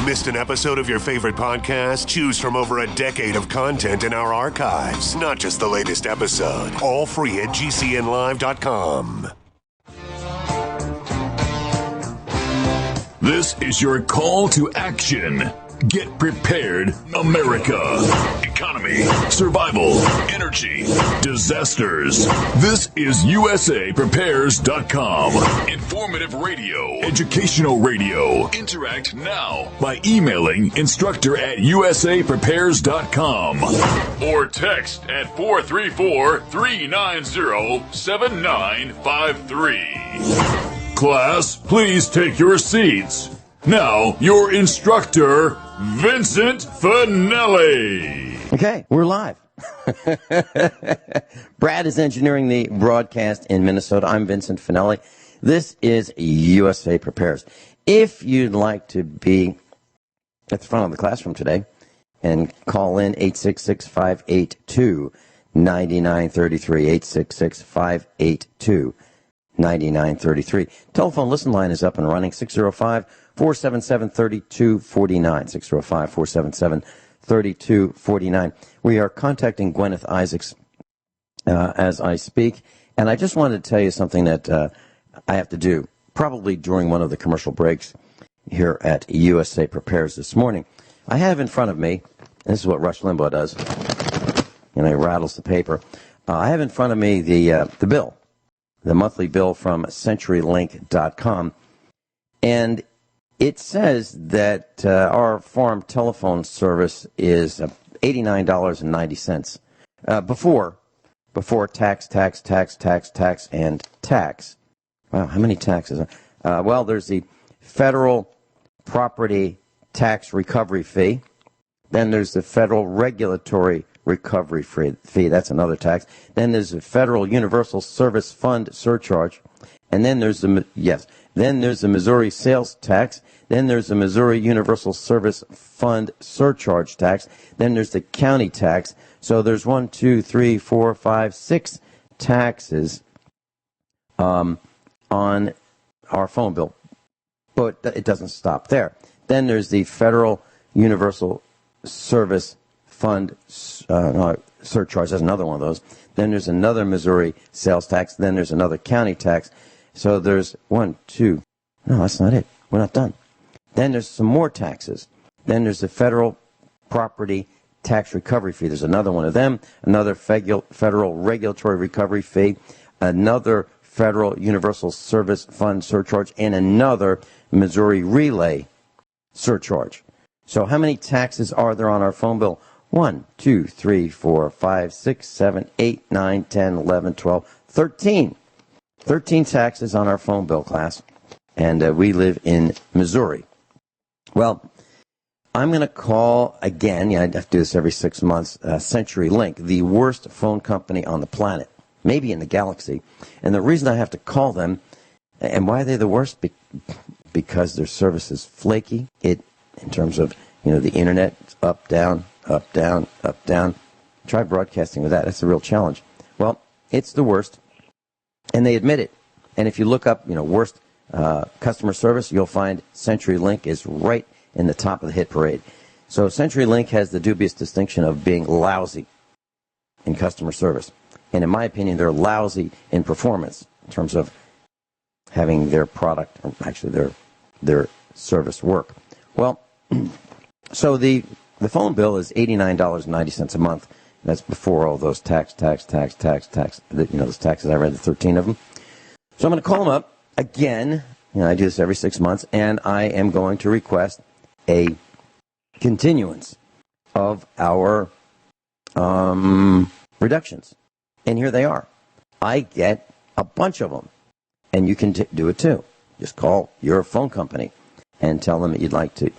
Missed an episode of your favorite podcast? Choose from over a decade of content in our archives, not just the latest episode. All free at gcnlive.com. This is your call to action. Get prepared, America. Economy, survival, energy, disasters. This is USAPrepares.com. Informative radio, educational radio. Interact now by emailing instructor@USAPrepares.com or text at 434-390-7953. Class, please take your seats. Now, your instructor, Vincent Finelli. Okay, we're live. Brad is engineering the broadcast in Minnesota. I'm Vincent Finelli. This is USA Prepares. If you'd like to be at the front of the classroom today and call in 866-582-9933, 866-582-9933. Telephone listen line is up and running, 605-477-3249, 605-477-3249. We are contacting Guineith Isaacs as I speak, and I just wanted to tell you something that I have to do, probably during one of the commercial breaks here at USA Prepares this morning. I have in front of me, this is what Rush Limbaugh does, he rattles the paper. I have in front of me the bill, the monthly bill from CenturyLink.com, and it says that our farm telephone service is $89.90 before tax, and tax. Wow, how many taxes? Well, there's the federal property tax recovery fee. Then there's the federal regulatory recovery fee. That's another tax. Then there's the federal universal service fund surcharge. And then there's the Missouri sales tax. Then there's the Missouri Universal Service Fund surcharge tax. Then there's the county tax. So there's 6 taxes on our phone bill. But it doesn't stop there. Then there's the Federal Universal Service Fund surcharge. There's another one of those. Then there's another Missouri sales tax. Then there's another county tax. So there's 1, 2. No, that's not it. We're not done. Then there's some more taxes. Then there's the federal property tax recovery fee. There's another one of them. Another federal regulatory recovery fee. Another federal universal service fund surcharge. And another Missouri relay surcharge. So how many taxes are there on our phone bill? 1, 2, 3, 4, 5, 6, 7, 8, 9, 10, 11, 12, 13. 13 taxes on our phone bill, class. And we live in Missouri. Well, I'm going to call again. I have to do this every 6 months. CenturyLink, the worst phone company on the planet, maybe in the galaxy. And the reason I have to call them, and why are they the worst? Because their service is flaky. In terms of the internet, it's up, down, up, down, up, down. Try broadcasting with that. That's a real challenge. Well, it's the worst, and they admit it. And if you look up, worst customer service, you'll find CenturyLink is right in the top of the hit parade. So CenturyLink has the dubious distinction of being lousy in customer service. And in my opinion, they're lousy in performance in terms of having their product, or actually their service work. Well, so the phone bill is $89.90 a month. That's before all those tax, those taxes. I read the 13 of them. So I'm going to call them up again. I do this every 6 months, and I am going to request a continuance of our reductions. And here they are. I get a bunch of them, and you can do it too. Just call your phone company and tell them that you'd like to.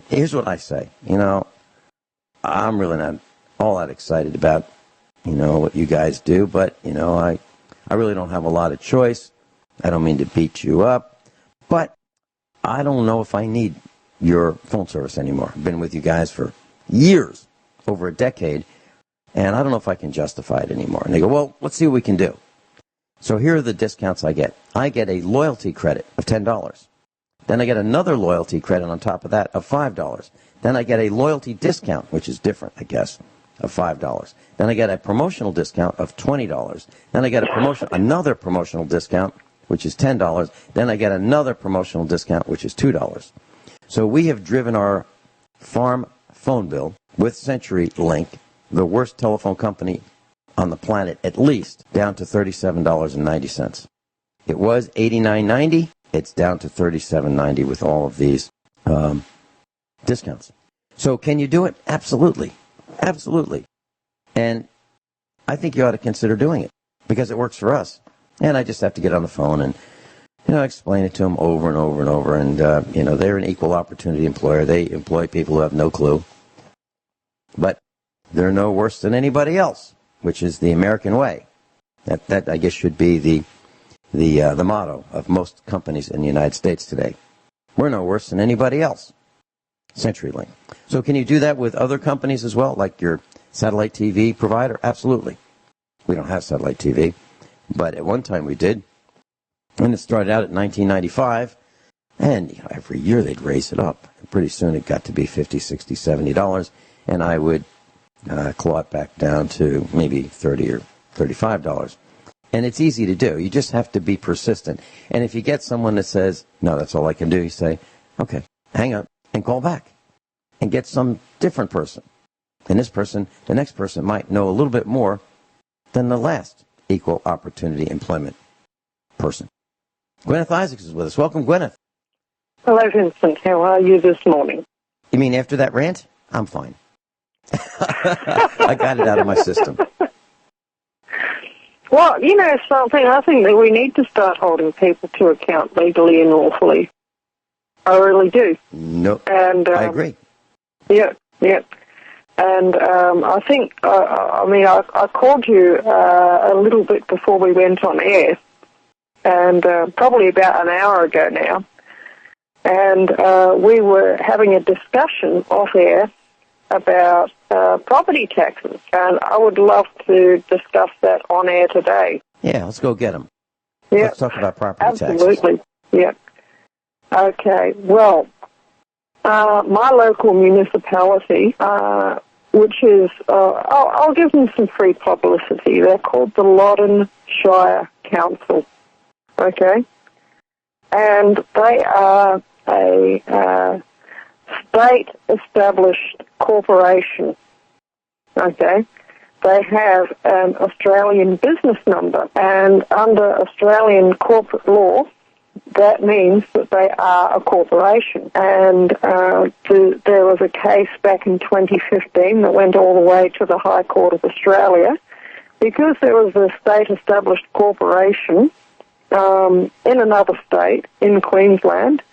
Here's what I say. I'm really not all that excited about, what you guys do, but, I really don't have a lot of choice. I don't mean to beat you up, but I don't know if I need your phone service anymore. I've been with you guys for years, over a decade, and I don't know if I can justify it anymore. And they go, well, let's see what we can do. So here are the discounts I get. I get a loyalty credit of $10. Then I get another loyalty credit on top of that of $5. Then I get a loyalty discount, which is different, I guess, of $5. Then I get a promotional discount of $20. Then I get another promotional discount, which is $10. Then I get another promotional discount, which is $2. So we have driven our farm phone bill with CenturyLink, the worst telephone company on the planet, at least, down to $37.90. It was $89.90. It's down to $37.90 with all of these discounts. So can you do it? Absolutely. Absolutely. And I think you ought to consider doing it because it works for us. And I just have to get on the phone and, explain it to them over and over and over. And, they're an equal opportunity employer. They employ people who have no clue. But they're no worse than anybody else, which is the American way. That I guess, should be the motto of most companies in the United States today. We're no worse than anybody else. CenturyLink. So can you do that with other companies as well, like your satellite TV provider? Absolutely. We don't have satellite TV, but at one time we did. And it started out at $19.95, and every year they'd raise it up. And pretty soon it got to be $50, $60, $70, and I would claw it back down to maybe $30 or $35. And it's easy to do. You just have to be persistent. And if you get someone that says, no, that's all I can do, you say, okay, hang up and call back and get some different person. And the next person might know a little bit more than the last equal opportunity employment person. Guineith Isaacs is with us. Welcome, Guineith. Hello, Vincent. How are you this morning? You mean after that rant? I'm fine. I got it out of my system. Well, something, I think that we need to start holding people to account legally and lawfully. I really do. No, and I agree. Yeah. And I think, I called you a little bit before we went on air, and probably about an hour ago now, and we were having a discussion off air about property taxes, and I would love to discuss that on air today. Yeah, let's go get them. Yeah. Let's talk about property taxes. Absolutely, yeah. Okay, well, my local municipality, which is, I'll give them some free publicity. They're called the Loddon Shire Council, okay? And they are a state-established corporation, okay? They have an Australian business number, and under Australian corporate law, that means that they are a corporation. And there was a case back in 2015 that went all the way to the High Court of Australia because there was a state-established corporation in another state, in Queensland,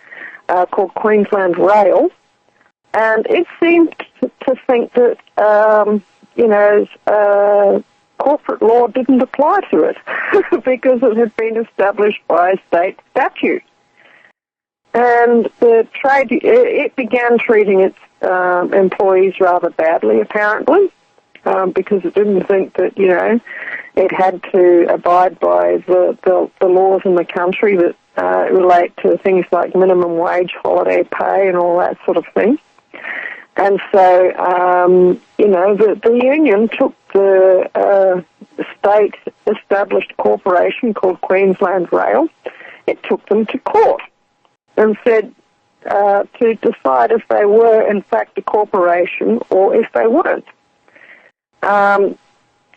called Queensland Rail, and it seemed to think that, corporate law didn't apply to it because it had been established by state statute. And it began treating its employees rather badly, apparently, because it didn't think that, it had to abide by the laws in the country that relate to things like minimum wage, holiday pay, and all that sort of thing. And so, the union took the state-established corporation called Queensland Rail, it took them to court and said to decide if they were, in fact, a corporation or if they weren't. And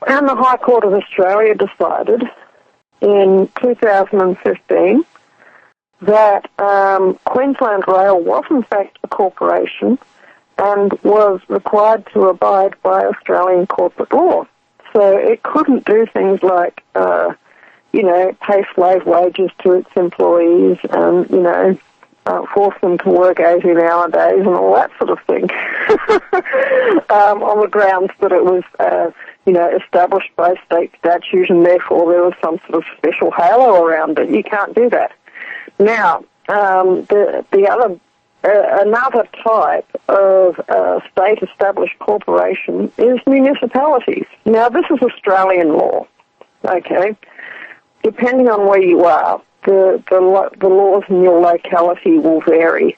the High Court of Australia decided in 2015 that Queensland Rail was, in fact, a corporation and was required to abide by Australian corporate law. So it couldn't do things like, pay slave wages to its employees and, force them to work 18-hour days and all that sort of thing on the grounds that it was, established by state statute and therefore there was some sort of special halo around it. You can't do that. Now, another type of state-established corporation is municipalities. Now, this is Australian law, okay? Depending on where you are, the laws in your locality will vary,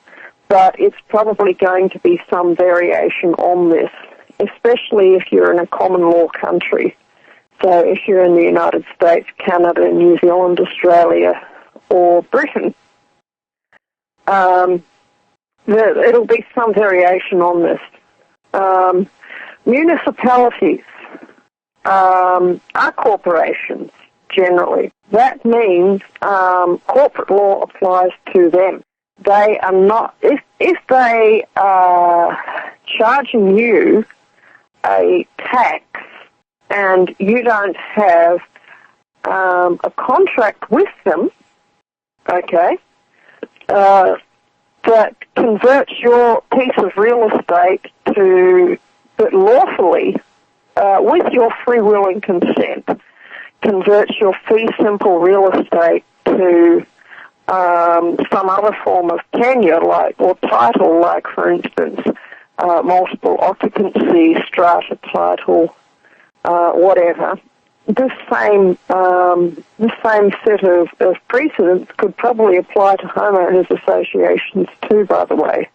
but it's probably going to be some variation on this, especially if you're in a common law country. So if you're in the United States, Canada, New Zealand, Australia, or Britain, it'll be some variation on this. Municipalities are corporations, generally. That means corporate law applies to them. They are not, if they are charging you a tax and you don't have a contract with them, okay, that converts your piece of real estate to, but lawfully, with your free will and consent, converts your fee simple real estate to some other form of tenure, like, or title, like, for instance, multiple occupancy, strata title, whatever. This same set of precedents could probably apply to homeowners associations too, by the way.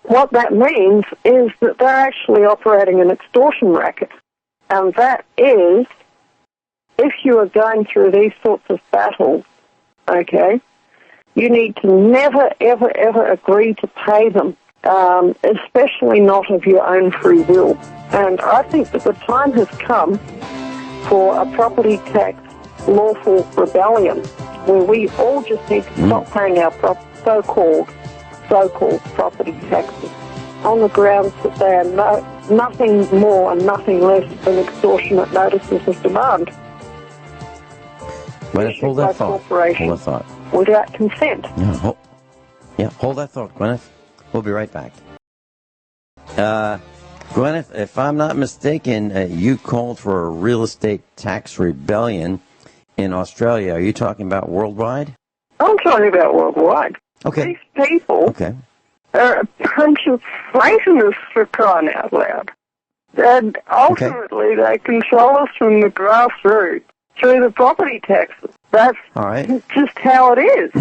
What that means is that they're actually operating an extortion racket. And that is, if you are going through these sorts of battles, okay, you need to never, ever, ever agree to pay them, especially not of your own free will. And I think that the time has come for a property tax lawful rebellion, where we all just need to stop paying our so-called property taxes on the grounds that they are nothing more and nothing less than extortionate notices of demand. Gwyneth, hold that thought. Hold that thought. Without consent. Hold that thought, Gwyneth. We'll be right back. Gwyneth, if I'm not mistaken, you called for a real estate tax rebellion in Australia. Are you talking about worldwide? I'm talking about worldwide. Okay. These people are a bunch of Satanists, for crying out loud. And ultimately they control us from the grassroots through the property taxes. That's just how it is.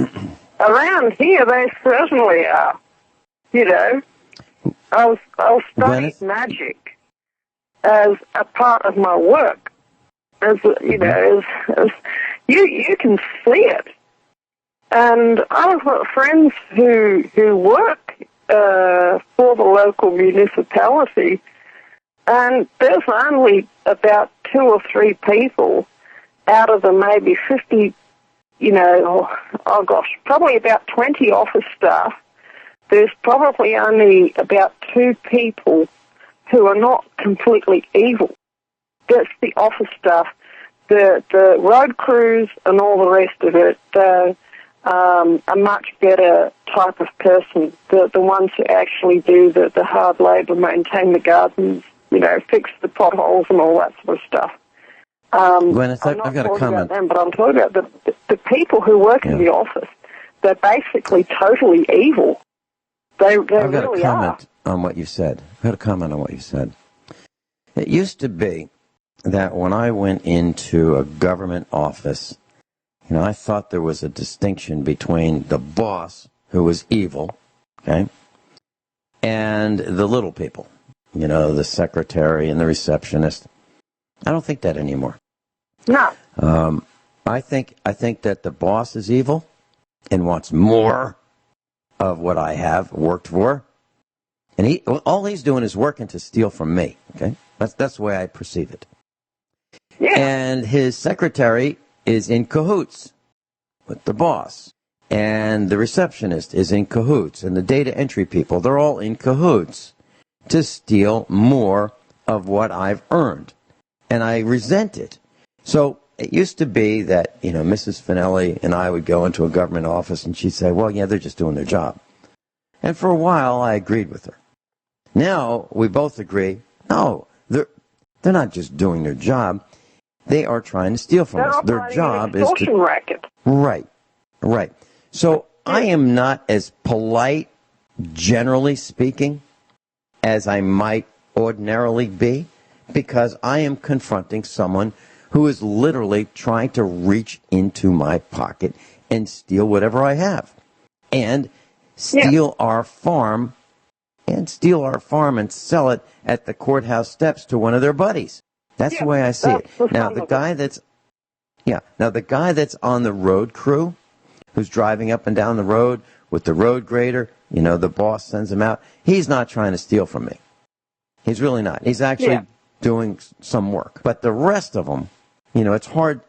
Around here they certainly are. You know, I'll study magic as a part of my work. As you know, as you can see it. And I've got friends who work for the local municipality, and there's only about 2 or 3 people out of the maybe 50, probably about 20 office staff. There's probably only about 2 people who are not completely evil. That's the office staff. The road crews and all the rest of it, a much better type of person. The ones who actually do the hard labour, maintain the gardens, fix the potholes and all that sort of stuff. Gwyneth, I've got a comment. About them, but I'm talking about the people who work in the office. They're basically totally evil. I've got a comment on what you said. It used to be that when I went into a government office, I thought there was a distinction between the boss, who was evil, okay, and the little people, the secretary and the receptionist. I don't think that anymore. No. I think that the boss is evil and wants more of what I have worked for, and all he's doing is working to steal from me. Okay, that's the way I perceive it. Yeah. And his secretary is in cahoots with the boss, and the receptionist is in cahoots, and the data entry people, they're all in cahoots to steal more of what I've earned, and I resent it. So it used to be that, Mrs. Finelli and I would go into a government office, and she'd say, well, yeah, they're just doing their job. And for a while, I agreed with her. Now, we both agree, no, they're not just doing their job. They are trying to steal from us. Their job is to... racket. Right. So I am not as polite, generally speaking, as I might ordinarily be, because I am confronting someone who is literally trying to reach into my pocket and steal whatever I have, and steal our farm, and sell it at the courthouse steps to one of their buddies. That's the way I see it. Now the guy that's on the road crew, who's driving up and down the road with the road grader, the boss sends him out. He's not trying to steal from me. He's really not. He's actually doing some work. But the rest of them, it's hard.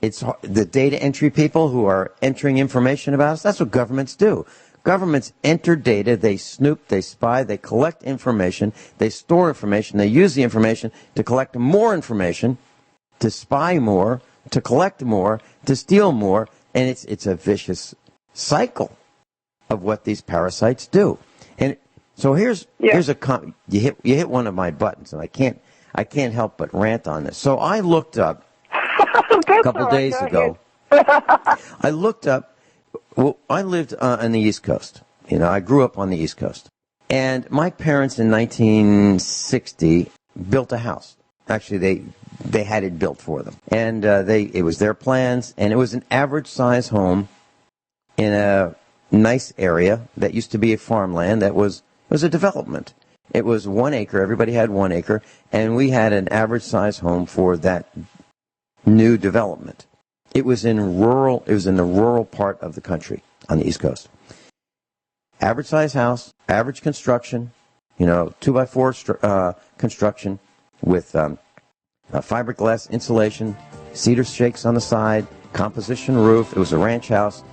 It's hard. The data entry people who are entering information about us, that's what governments do. Governments enter data, they snoop, they spy, they collect information, they store information, they use the information to collect more information, to spy more, to collect more, to steal more, and it's a vicious cycle of what these parasites do. And so here's a you hit one of my buttons, and I can't help but rant on this. So I looked up a couple days ago. I looked up. Well, I lived on the East Coast. I grew up on the East Coast, and my parents in 1960 built a house. Actually, they had it built for them, and it was their plans, and it was an average size home in a nice area that used to be a farmland that was a development. It was 1 acre. Everybody had 1 acre, and we had an average size home for that new development. It was in the rural part of the country on the East Coast. Average size house, average construction, 2x4 construction with fiberglass insulation, cedar shakes on the side, composition roof. It was a ranch house.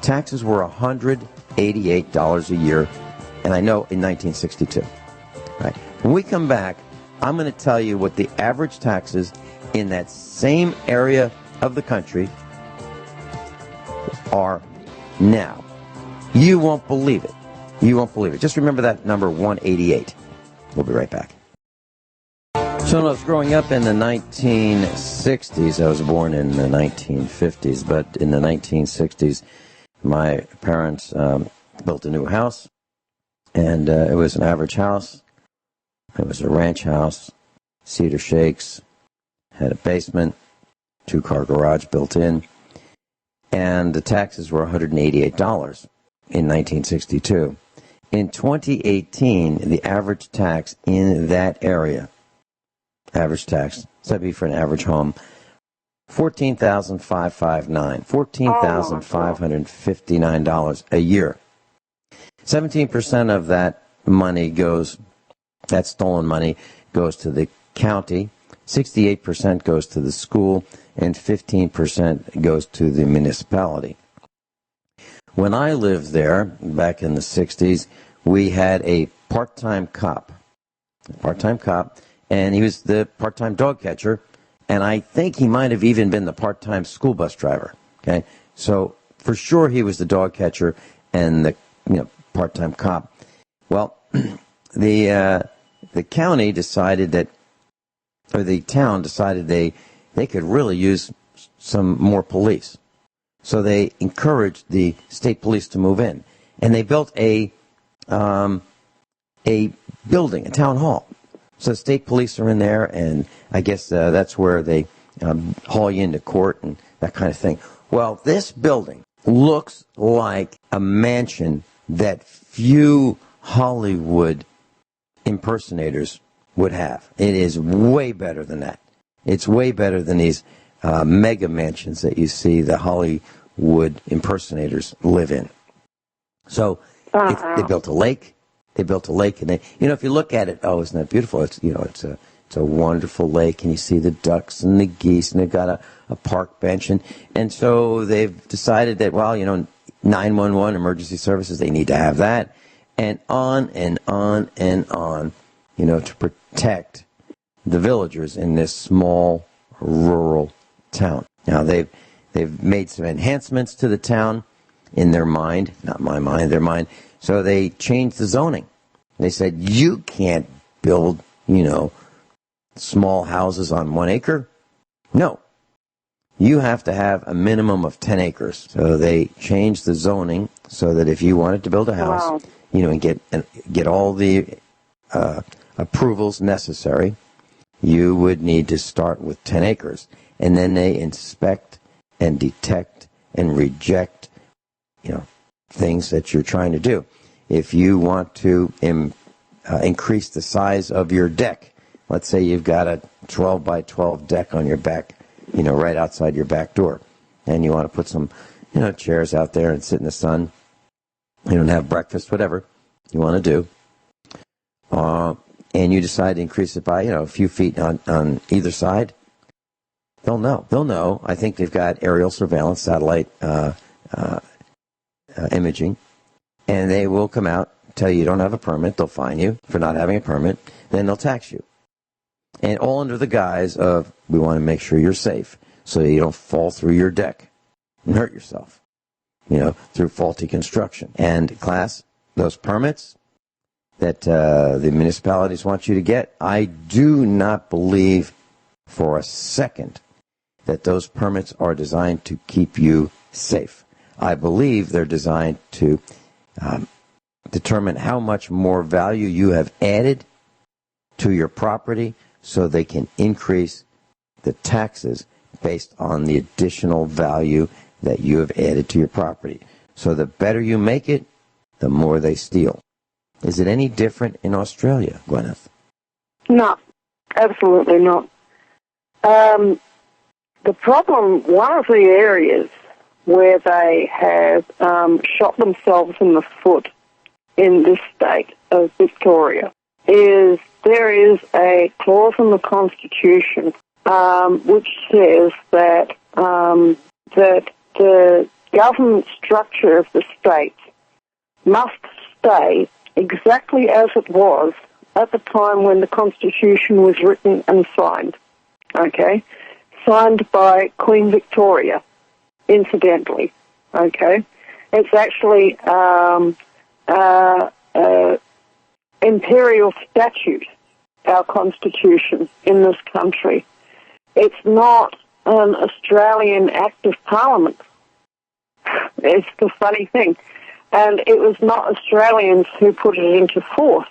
Taxes were $188 a year, and I know in 1962. Right. When we come back, I'm going to tell you what the average taxes in that same area of the country are now. You won't believe it. You won't believe it. Just remember that number, 188. We'll be right back. So when I was growing up in the 1960s, I was born in the 1950s, but in the 1960s, my parents built a new house, and it was an average house. It was a ranch house, cedar shakes, had a basement, 2-car garage built in, and the taxes were $188 in 1962. In 2018, the average tax in that area, average tax, so that'd be for an average home, $14,559, $14,559 a year. 17% of that money that stolen money goes to the county, 68% goes to the school, and 15% goes to the municipality. When I lived there, back in the 60s, we had a part-time cop, and he was the part-time dog catcher, and I think he might have even been the part-time school bus driver. Okay, so for sure he was the dog catcher and the part-time cop. Well, the county decided that, or the town decided they could really use some more police. So they encouraged the state police to move in, and they built a building, a town hall. So state police are in there, and I guess that's where they haul you into court and that kind of thing. Well, this building looks like a mansion that few Hollywood impersonators would have. It is way better than that. It's way better than these mega mansions that you see the Hollywood impersonators live in. So they built a lake. They built a lake, and they, if you look at it, oh, isn't that beautiful? It's it's a wonderful lake, and you see the ducks and the geese, and they've got a park bench, and so they've decided that 911 emergency services, they need to have that, and on and on and on, to protect the villagers in this small rural town. Now they've made some enhancements to the town in their mind, not my mind, their mind. So they changed the zoning. They said, you can't build, small houses on 1 acre. No. You have to have a minimum of 10 acres. So they changed the zoning so that if you wanted to build a house, and get all the approvals necessary, you would need to start with 10 acres. and then they inspect and detect and reject, things that you're trying to do. If you want to increase the size of your deck, let's say you've got a 12 by 12 deck on your back, right outside your back door, and you want to put some, chairs out there and sit in the sun, and have breakfast, whatever you want to do, and you decide to increase it by, a few feet on either side, they'll know. They'll know. I think they've got aerial surveillance, satellite imaging, and they will come out, tell you don't have a permit, they'll fine you for not having a permit, then they'll tax you. And all under the guise of, we want to make sure you're safe, so you don't fall through your deck and hurt yourself, through faulty construction. And class, those permits that the municipalities want you to get, I do not believe for a second that those permits are designed to keep you safe. I believe they're designed to determine how much more value you have added to your property so they can increase the taxes based on the additional value that you have added to your property. So the better you make it, the more they steal. Is it any different in Australia, Guineith? No, absolutely not. The problem, one of the areas where they have shot themselves in the foot in this state of Victoria is there is a clause in the Constitution which says that that the government structure of the state must stay exactly as it was at the time when the Constitution was written and signed. Okay? Signed by Queen Victoria, incidentally. Okay? It's actually imperial statute, our Constitution in this country. It's not an Australian Act of Parliament. It's the funny thing. And it was not Australians who put it into force.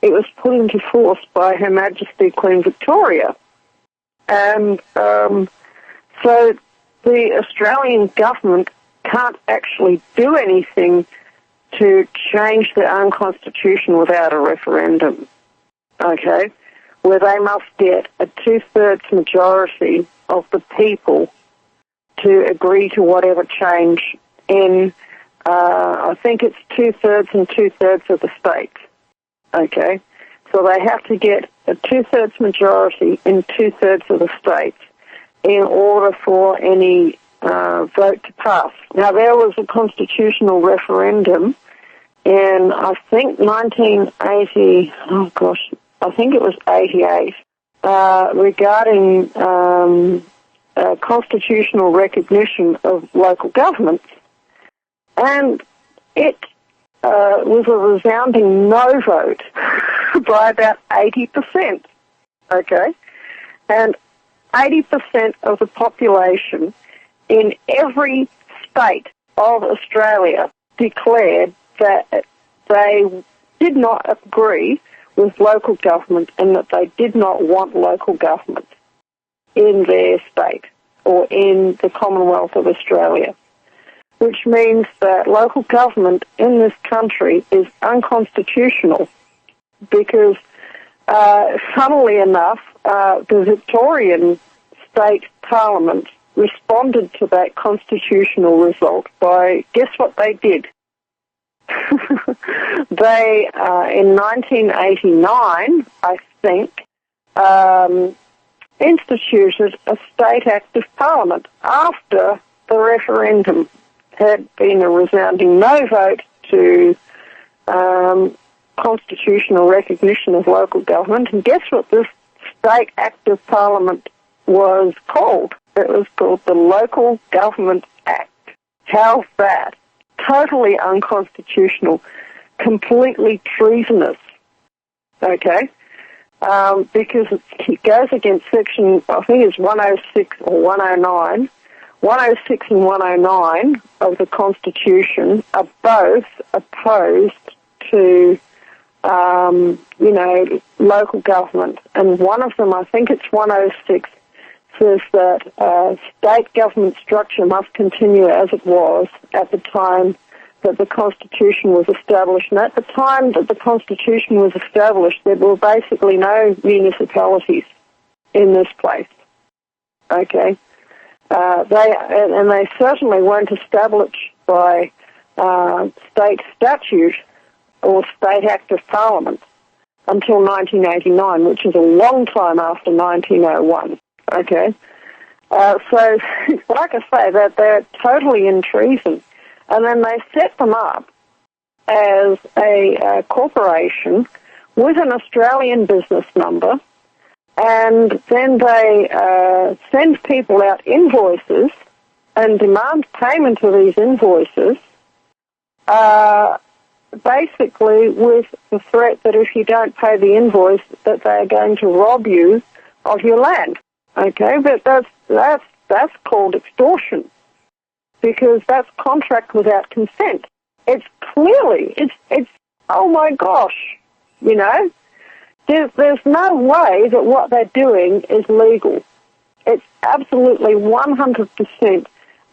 It was put into force by Her Majesty Queen Victoria. And so the Australian government can't actually do anything to change their own constitution without a referendum, okay, where they must get a two-thirds majority of the people to agree to whatever change in, I think it's two-thirds and two-thirds of the states, okay? So they have to get a two-thirds majority in two-thirds of the states in order for any vote to pass. Now, there was a constitutional referendum in, I think, 1980, I think it was 88, regarding constitutional recognition of local governments. And it was a resounding no vote by about 80%, okay? And 80% of the population in every state of Australia declared that they did not agree with local government and that they did not want local government in their state or in the Commonwealth of Australia, which means that local government in this country is unconstitutional because, funnily enough, the Victorian State Parliament responded to that constitutional result by, guess what they did? They, in 1989, I think, instituted a state act of parliament after the referendum had been a resounding no vote to constitutional recognition of local government. And guess what this state act of parliament was called? It was called the Local Government Act. How's that? Totally unconstitutional, completely treasonous, okay? Because it goes against section, I think it's 106 or 109. 106 and 109 of the Constitution are both opposed to, local government. And one of them, I think it's 106, says that state government structure must continue as it was at the time that the Constitution was established. And at the time that the Constitution was established, there were basically no municipalities in this place. Okay? They certainly weren't established by state statute or state act of parliament until 1989, which is a long time after 1901. Okay? So, like I say, that they're totally in treason. And then they set them up as a corporation with an Australian business number, and then they send people out invoices and demand payment of these invoices, basically with the threat that if you don't pay the invoice, that they are going to rob you of your land. Okay, but that's called extortion, because that's contract without consent. It's clearly, it's oh my gosh, you know. There's no way that what they're doing is legal. It's absolutely 100%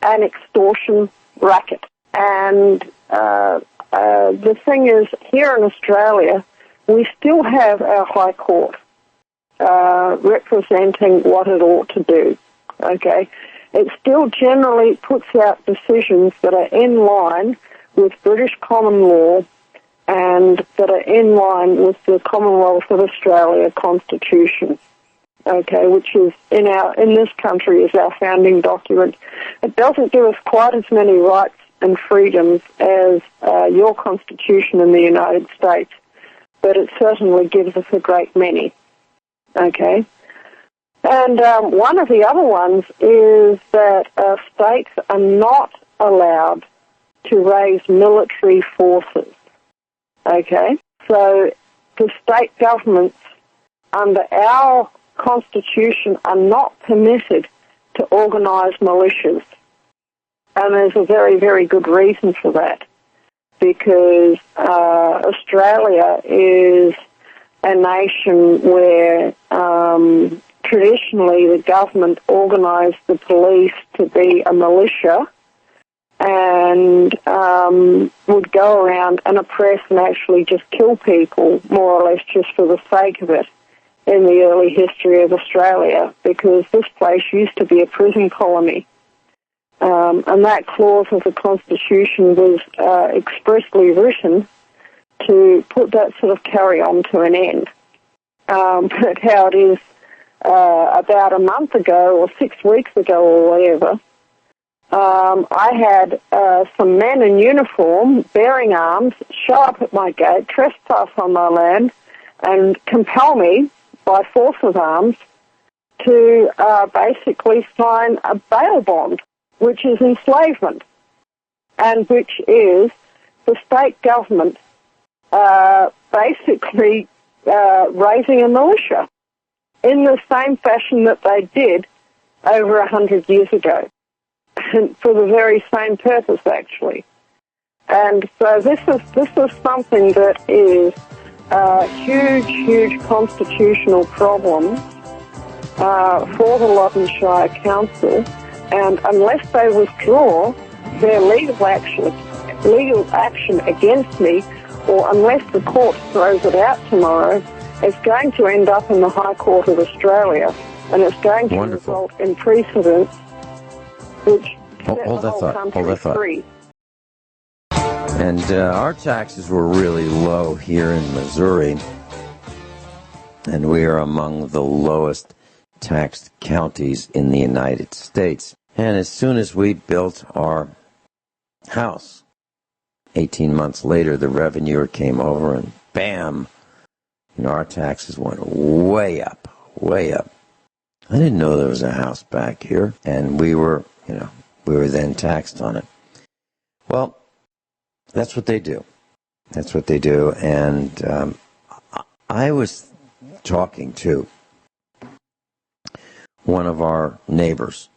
an extortion racket. And the thing is, here in Australia, we still have our High Court representing what it ought to do. Okay? It still generally puts out decisions that are in line with British common law and that are in line with the Commonwealth of Australia Constitution, okay, which is in this country is our founding document. It doesn't give us quite as many rights and freedoms as your Constitution in the United States, but it certainly gives us a great many, okay. And one of the other ones is that states are not allowed to raise military forces. Okay? So the state governments under our Constitution are not permitted to organise militias. And there's a very, very good reason for that, because Australia is a nation where traditionally the government organised the police to be a militia and would go around and oppress and actually just kill people, more or less just for the sake of it, in the early history of Australia, because this place used to be a prison colony. And that clause of the Constitution was expressly written to put that sort of carry-on to an end. But how it is, about a month ago or 6 weeks ago or whatever, I had some men in uniform, bearing arms, show up at my gate, trespass on my land, and compel me, by force of arms, to basically sign a bail bond, which is enslavement, and which is the state government basically raising a militia in the same fashion that they did over 100 years ago, for the very same purpose, actually. And so this is something that is a huge, huge constitutional problem for the Loddon Shire Council, and unless they withdraw their legal action against me, or unless the court throws it out tomorrow, it's going to end up in the High Court of Australia, and it's going to result in precedents which set the whole country free. And our taxes were really low here in Missouri, and we are among the lowest taxed counties in the United States. And as soon as we built our house, 18 months later, the revenuer came over and bam, our taxes went way up, way up. I didn't know there was a house back here, and we were then taxed on it. Well, that's what they do. That's what they do. And I was talking to one of our neighbors,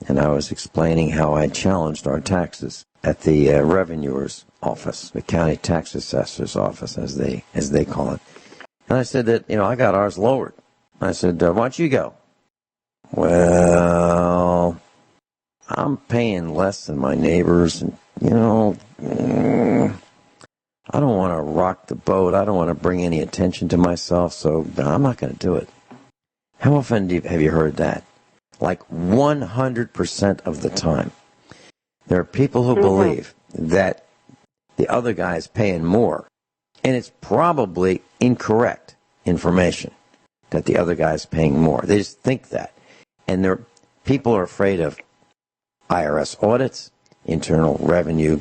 and I was explaining how I challenged our taxes at the revenuer's office, the county tax assessor's office, as they call it. And I said that, I got ours lowered. I said, why don't you go? well, I'm paying less than my neighbors, and, I don't want to rock the boat. I don't want to bring any attention to myself, so I'm not going to do it. How often have you heard that? Like 100% of the time. There are people who believe that the other guy is paying more, and it's probably incorrect information that the other guy is paying more. They just think that. And people are afraid of IRS audits, Internal Revenue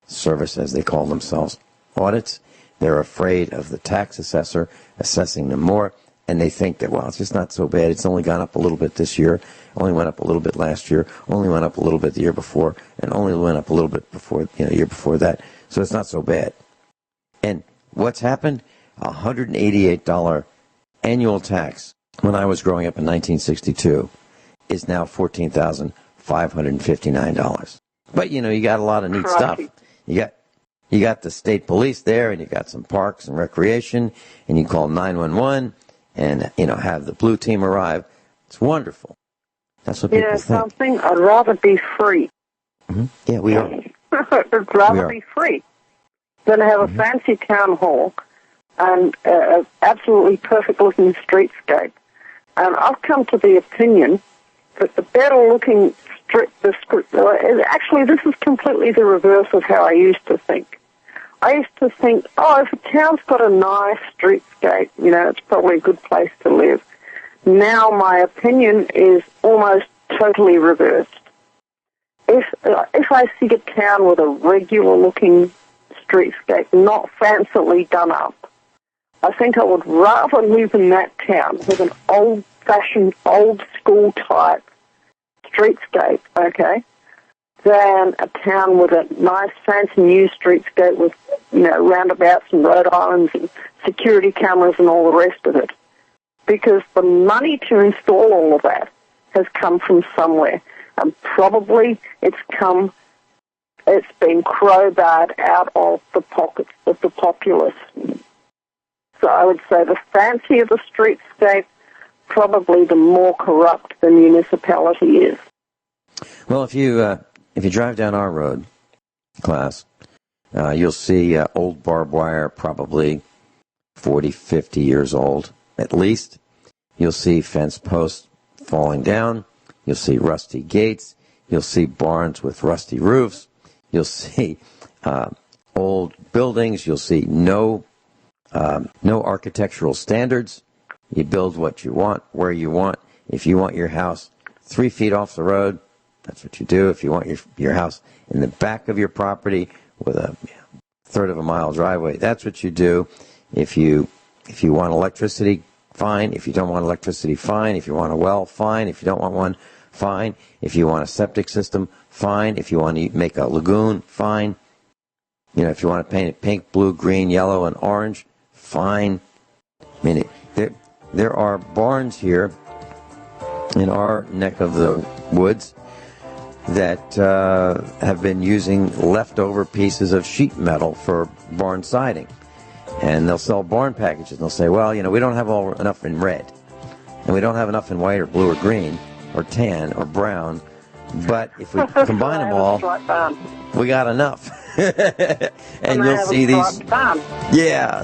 Service, as they call themselves, audits. They're afraid of the tax assessor assessing them more, and they think that, well, it's just not so bad. It's only gone up a little bit this year, only went up a little bit last year, only went up a little bit the year before, and only went up a little bit before, the year before that. So it's not so bad. And what's happened? $188 annual tax when I was growing up in 1962 is now $14,559. But, you got a lot of neat stuff. You got the state police there, and you got some parks and recreation, and you call 911 and, have the blue team arrive. It's wonderful. That's what people think. Something, I'd rather be free. Mm-hmm. Yeah, we are. I'd rather be free than have a fancy town hall and an absolutely perfect-looking streetscape. And I've come to the opinion that the better-looking actually, this is completely the reverse of how I used to think. I used to think, if a town's got a nice streetscape, it's probably a good place to live. Now my opinion is almost totally reversed. If I see a town with a regular-looking streetscape, not fancily done up, I think I would rather live in that town with an old-fashioned, old-school type streetscape, okay, than a town with a nice, fancy new streetscape with, roundabouts and road islands and security cameras and all the rest of it. Because the money to install all of that has come from somewhere. And probably it's been crowbarred out of the pockets of the populace. So I would say the fancier the streetscape, probably the more corrupt the municipality is. Well, if you drive down our road, class, you'll see old barbed wire, probably 40, 50 years old at least. You'll see fence posts falling down. You'll see rusty gates. You'll see barns with rusty roofs. You'll see old buildings. You'll see no architectural standards. You build what you want, where you want. If you want your house 3 feet off the road, that's what you do. If you want your house in the back of your property with a third of a mile driveway, that's what you do. If you want electricity, fine. If you don't want electricity, fine. If you want a well, fine. If you don't want one, fine. If you want a septic system, fine. If you want to make a lagoon, fine. If you want to paint it pink, blue, green, yellow, and orange, fine. I mean, there are barns here in our neck of the woods that have been using leftover pieces of sheet metal for barn siding. And they'll sell barn packages. And they'll say, well, we don't have enough in red. And we don't have enough in white or blue or green or tan or brown. But if we combine them all, we got enough. And you'll see these,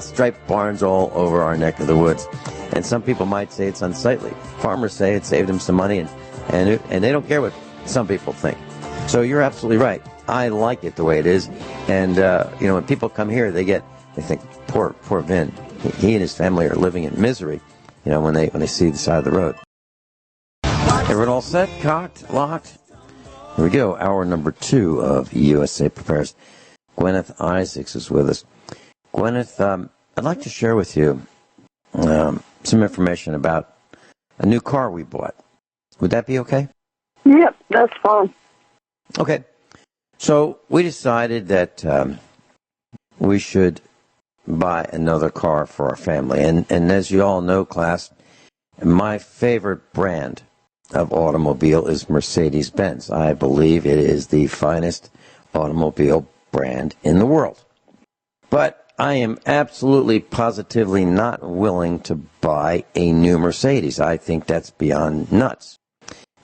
striped barns all over our neck of the woods. And some people might say it's unsightly. Farmers say it saved them some money, and they don't care what some people think. So you're absolutely right. I like it the way it is. And when people come here, they think, poor Vin. He and his family are living in misery. When they see the side of the road. Everyone all set? Cocked? Locked? Here we go. Hour number 2 of USA Prepares. Guineith Isaacs is with us. Guineith, I'd like to share with you some information about a new car we bought. Would that be okay? Yep, that's fine. Okay. So we decided that we should buy another car for our family. And as you all know, class, my favorite brand of automobile is Mercedes-Benz. I believe it is the finest automobile brand in the world. But I am absolutely positively not willing to buy a new Mercedes. I think that's beyond nuts.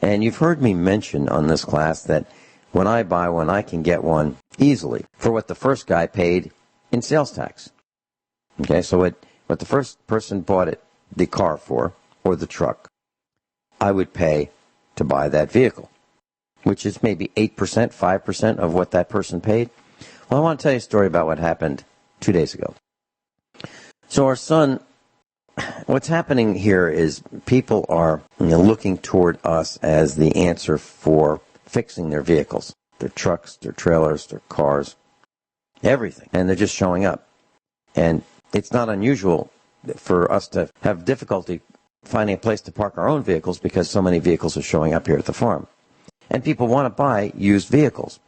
And you've heard me mention on this class that when I buy one, I can get one easily for what the first guy paid in sales tax. Okay, so what the first person bought it, the car for, or the truck, I would pay to buy that vehicle, which is maybe 8%, 5% of what that person paid. Well, I want to tell you a story about what happened 2 days ago. So our son, what's happening here is people are looking toward us as the answer for fixing their vehicles, their trucks, their trailers, their cars, everything. And they're just showing up. And it's not unusual for us to have difficulty finding a place to park our own vehicles because so many vehicles are showing up here at the farm. And people want to buy used vehicles,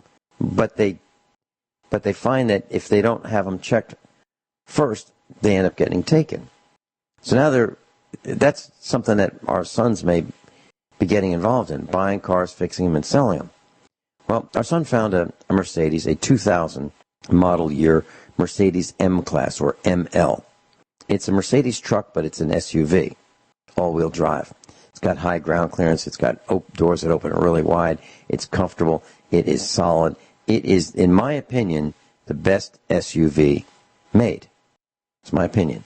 but they find that if they don't have them checked first, they end up getting taken. So now that's something that our sons may be getting involved in, buying cars, fixing them, and selling them. Well, our son found a Mercedes, a 2000 model year Mercedes M-Class, or ML. It's a Mercedes truck, but it's an SUV, all-wheel drive. It's got high ground clearance. It's got doors that open really wide. It's comfortable. It is solid. It is, in my opinion, the best SUV made. It's my opinion.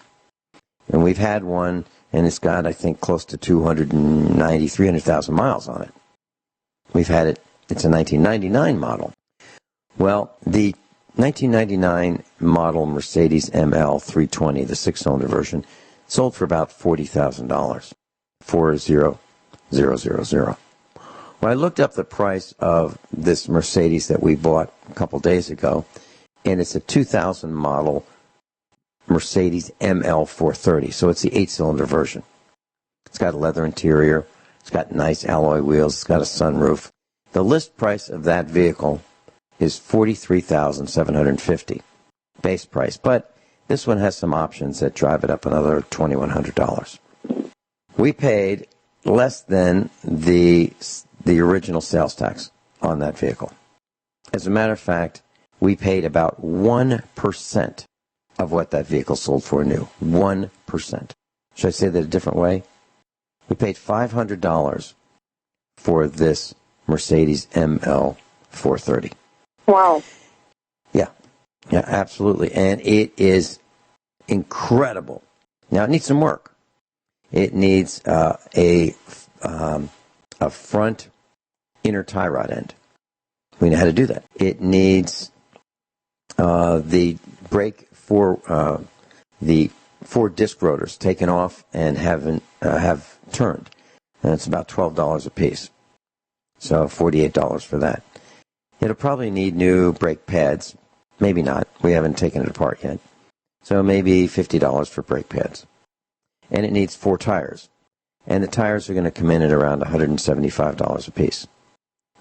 And we've had one, and it's got, I think, close to 300,000 miles on it. We've had it. It's a 1999 model. Well, the 1999 model Mercedes ML 320, the six-cylinder version, sold for about $40,000. 40000. Well, I looked up the price of this Mercedes that we bought a couple days ago, and it's a 2000 model Mercedes ML 430, so it's the 8-cylinder version. It's got a leather interior, it's got nice alloy wheels, it's got a sunroof. The list price of that vehicle is $43,750, base price, but this one has some options that drive it up another $2,100. We paid less than the original sales tax on that vehicle. As a matter of fact, we paid about 1% of what that vehicle sold for new. 1%. Should I say that a different way? We paid $500 for this Mercedes ML 430. Wow. Yeah, absolutely. And it is incredible. Now, it needs some work. It needs a front inner tie rod end. We know how to do that. It needs the brake for the 4 disc rotors taken off and have turned. And it's about $12 a piece. So $48 for that. It'll probably need new brake pads. Maybe not. We haven't taken it apart yet. So maybe $50 for brake pads. And it needs 4 tires. And the tires are going to come in at around $175 a piece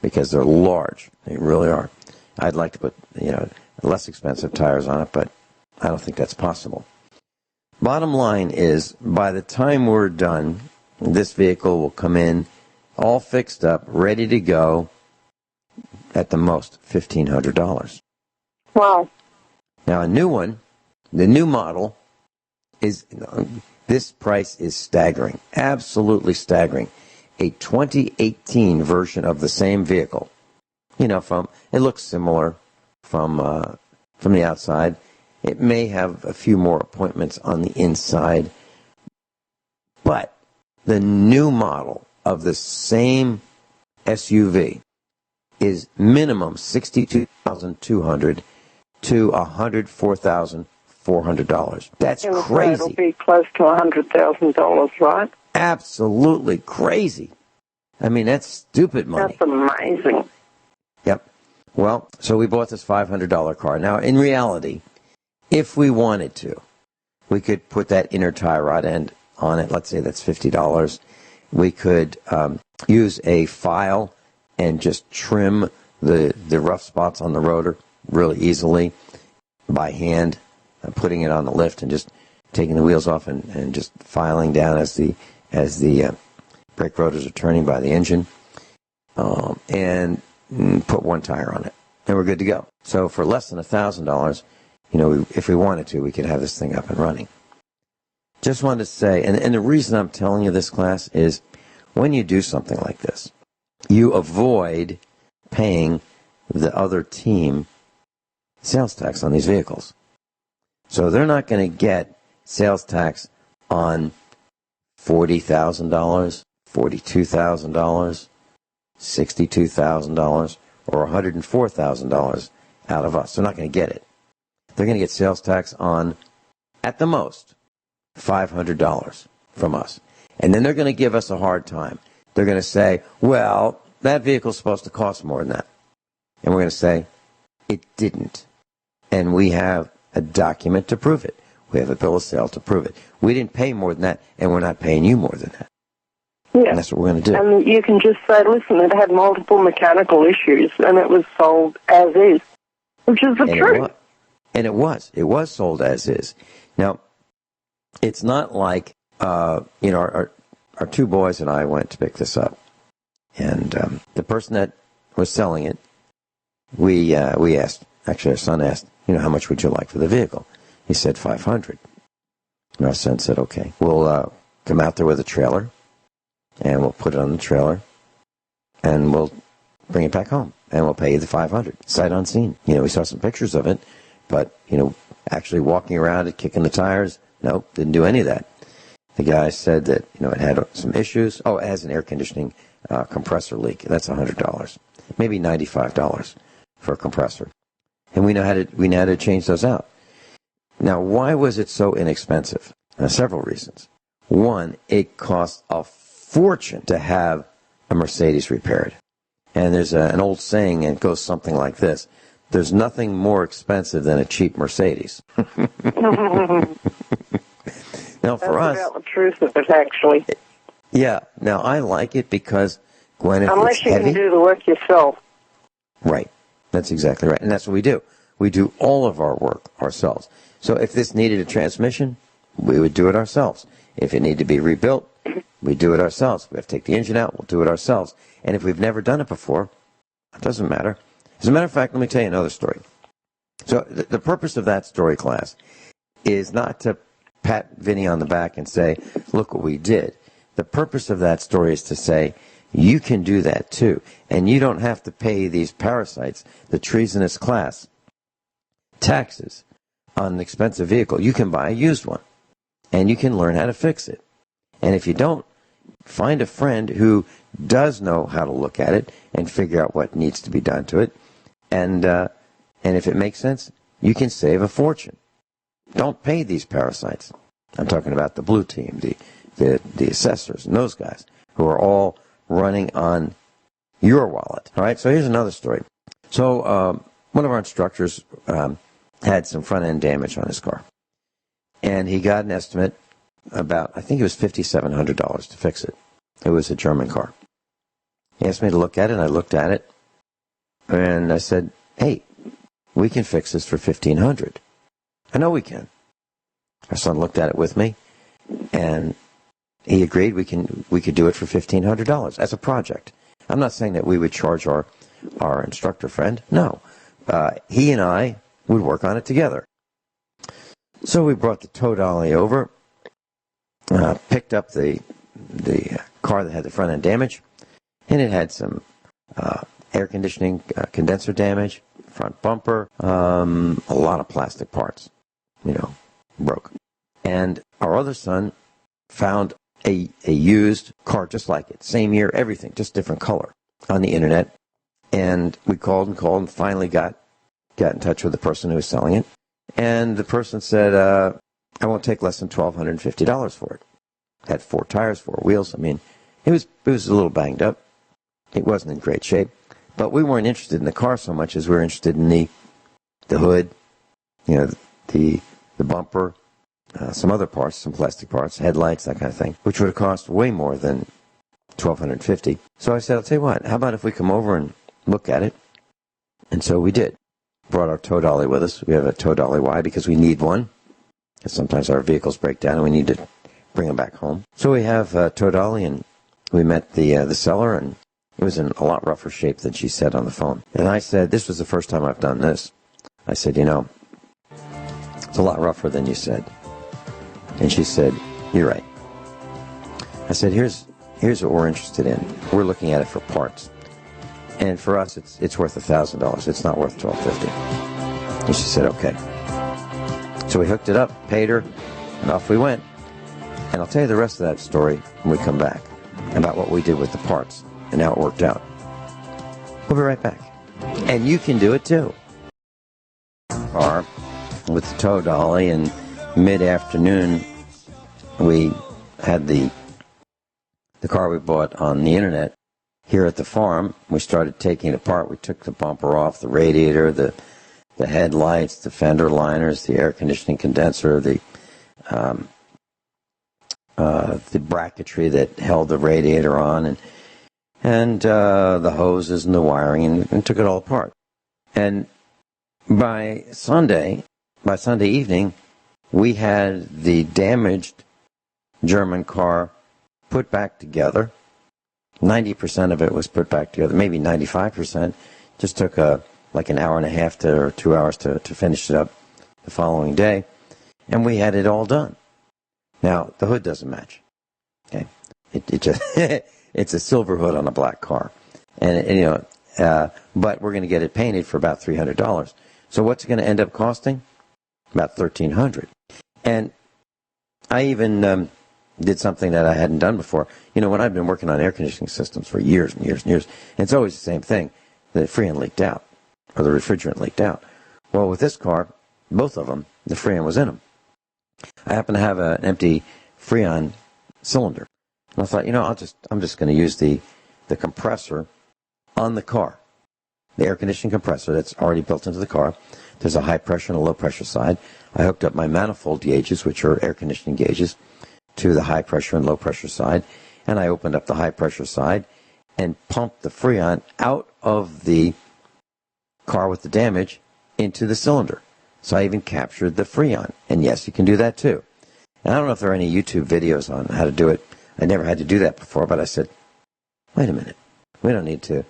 because they're large. They really are. I'd like to put, less expensive tires on it, but I don't think that's possible. Bottom line is, by the time we're done, this vehicle will come in all fixed up, ready to go, at the most $1,500. Wow. Now, a new one, the new model, this price is staggering, absolutely staggering. A 2018 version of the same vehicle. It looks similar from the outside. It may have a few more appointments on the inside, but the new model of the same SUV is minimum $62,200 to $104,400. That's crazy. It'll be close to $100,000, right? Absolutely crazy. I mean, that's stupid money. That's amazing. Yep. Well, so we bought this $500 car. Now, in reality, if we wanted to, we could put that inner tie rod end on it. Let's say that's $50. We could use a file and just trim the rough spots on the rotor really easily by hand, putting it on the lift and just taking the wheels off and just filing down as the brake rotors are turning by the engine, and put 1 tire on it, and we're good to go. So for less than $1,000, if we wanted to, we could have this thing up and running. Just wanted to say, and the reason I'm telling you this, class, is when you do something like this, you avoid paying the other team sales tax on these vehicles. So they're not going to get sales tax on $40,000, $42,000, $62,000, or $104,000 out of us. They're not going to get it. They're going to get sales tax on, at the most, $500 from us. And then they're going to give us a hard time. They're going to say, well, that vehicle's supposed to cost more than that. And we're going to say, it didn't. And we have a document to prove it. We have a bill of sale to prove it. We didn't pay more than that, and we're not paying you more than that. Yeah. And that's what we're going to do. And you can just say, listen, it had multiple mechanical issues, and it was sold as is, which is the truth. And it was. It was sold as is. Now, it's not like, our two boys and I went to pick this up. And the person that was selling it, we asked, actually our son asked, how much would you like for the vehicle? He said $500. And our son said, okay, we'll come out there with a trailer, and we'll put it on the trailer, and we'll bring it back home, and we'll pay you the $500, sight unseen. We saw some pictures of it, but, actually walking around it, kicking the tires, nope, didn't do any of that. The guy said that, it had some issues. Oh, it has an air conditioning compressor leak. That's $100, maybe $95 for a compressor. And we know how to change those out. Now, why was it so inexpensive? Several reasons. One, it costs a fortune to have a Mercedes repaired. And there's an old saying, and it goes something like this: there's nothing more expensive than a cheap Mercedes. Now, for us, that's about the truth of it, actually. Yeah. Now, I like it because, Guineith, unless you can do the work yourself. Right. That's exactly right. And that's what we do. We do all of our work ourselves. So if this needed a transmission, we would do it ourselves. If it needed to be rebuilt, we do it ourselves. We have to take the engine out, we'll do it ourselves. And if we've never done it before, it doesn't matter. As a matter of fact, let me tell you another story. So the purpose of that story class is not to pat Vinny on the back and say, look what we did. The purpose of that story is to say, you can do that too. And you don't have to pay these parasites, the treasonous class, taxes on an expensive vehicle. You can buy a used one, and you can learn how to fix it. And if you don't, find a friend who does know how to look at it and figure out what needs to be done to it. And if it makes sense, you can save a fortune. Don't pay these parasites. I'm talking about the blue team, the assessors, and those guys who are all running on your wallet. All right, so here's another story. So one of our instructors had some front-end damage on his car. And he got an estimate about, I think it was $5,700 to fix it. It was a German car. He asked me to look at it, and I looked at it. And I said, hey, we can fix this for $1,500. I know we can. Our son looked at it with me, and he agreed we could do it for $1,500 as a project. I'm not saying that we would charge our instructor friend. No. He and I would work on it together. So we brought the tow dolly over, picked up the car that had the front end damage, and it had some air conditioning condenser damage, front bumper, a lot of plastic parts, broke. And our other son found a used car just like it, same year, everything, just different color, on the internet. And we called and finally got in touch with the person who was selling it. And the person said, I won't take less than $1,250 for it. Had 4 tires, 4 wheels. I mean, it was a little banged up. It wasn't in great shape. But we weren't interested in the car so much as we were interested in the hood, the bumper, some other parts, some plastic parts, headlights, that kind of thing, which would have cost way more than $1,250. So I said, I'll tell you what, how about if we come over and look at it? And so we did. Brought our tow dolly with us. We have a tow dolly. Why? Because we need one. Because sometimes our vehicles break down and we need to bring them back home. So we have a tow dolly, and we met the seller, and it was in a lot rougher shape than she said on the phone. And I said, this was the first time I've done this. I said, it's a lot rougher than you said. And she said, you're right. I said, here's what we're interested in. We're looking at it for parts. And for us, it's worth $1,000. It's not worth $1,250. And she said, okay. So we hooked it up, paid her, and off we went. And I'll tell you the rest of that story when we come back about what we did with the parts and how it worked out. We'll be right back. And you can do it too. Car with the tow dolly, and mid-afternoon we had the car we bought on the internet here at the farm. We started taking it apart. We took the bumper off, the radiator, the headlights, the fender liners, the air conditioning condenser, the bracketry that held the radiator on, and the hoses and the wiring, and took it all apart. And by Sunday evening, we had the damaged German car put back together. 90% of it was put back together, maybe 95%. Just took like an hour and a half or 2 hours to finish it up the following day. And we had it all done. Now, the hood doesn't match. Okay, it just it's a silver hood on a black car, and but we're going to get it painted for about $300. So what's it going to end up costing? About $1,300. And I even did something that I hadn't done before. When I've been working on air conditioning systems for years and years and years, and it's always the same thing: the Freon leaked out, or the refrigerant leaked out. Well, with this car, both of them, the Freon was in them. I happen to have an empty Freon cylinder. And I thought, I'm just going to use the compressor on the car. The air conditioning compressor that's already built into the car. There's a high pressure and a low pressure side. I hooked up my manifold gauges, which are air conditioning gauges, to the high pressure and low pressure side. And I opened up the high pressure side and pumped the Freon out of the car with the damage into the cylinder. So I even captured the Freon. And yes, you can do that too. And I don't know if there are any YouTube videos on how to do it. I never had to do that before, but I said, wait a minute. We don't need to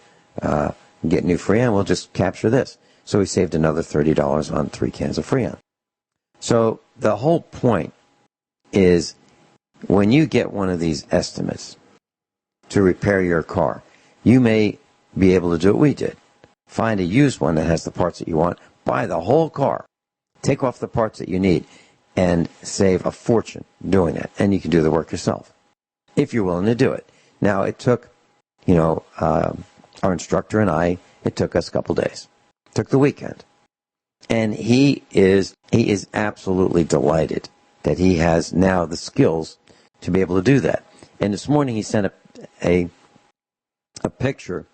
get new Freon. We'll just capture this. So we saved another $30 on 3 cans of Freon. So the whole point is, when you get one of these estimates to repair your car, you may be able to do what we did. Find a used one that has the parts that you want. Buy the whole car. Take off the parts that you need and save a fortune doing that. And you can do the work yourself, if you're willing to do it. Now, it took, our instructor and I, it took us a couple days. It took the weekend. And he is absolutely delighted that he has now the skills to be able to do that. And this morning he sent a picture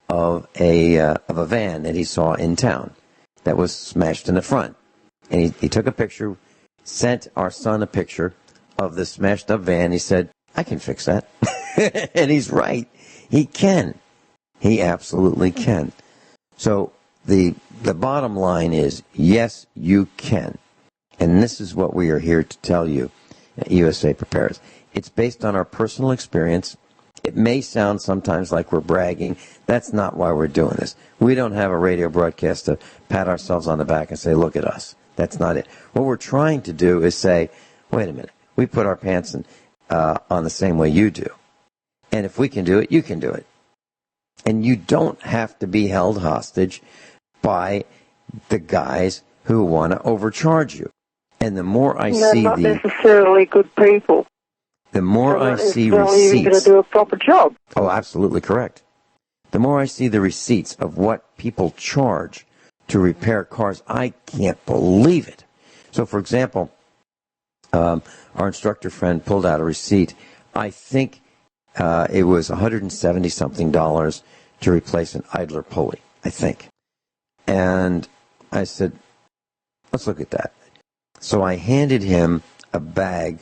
of a van that he saw in town that was smashed in the front. And he took a picture, sent our son a picture of the smashed up van. He said, I can fix that. And he's right. He can. He absolutely can. So the bottom line is, yes, you can. And this is what we are here to tell you at USA Prepares. It's based on our personal experience. It may sound sometimes like we're bragging. That's not why we're doing this. We don't have a radio broadcast to pat ourselves on the back and say, look at us. That's not it. What we're trying to do is say, wait a minute. We put our pants on the same way you do. And if we can do it, you can do it. And you don't have to be held hostage by the guys who want to overcharge you. And the more I see not necessarily good people. The more I see receipts. You're going to do a proper job. Oh, absolutely correct. The more I see the receipts of what people charge to repair cars, I can't believe it. So, for example, our instructor friend pulled out a receipt. I think it was $170-something to replace an idler pulley, I think. And I said, let's look at that. So I handed him a bag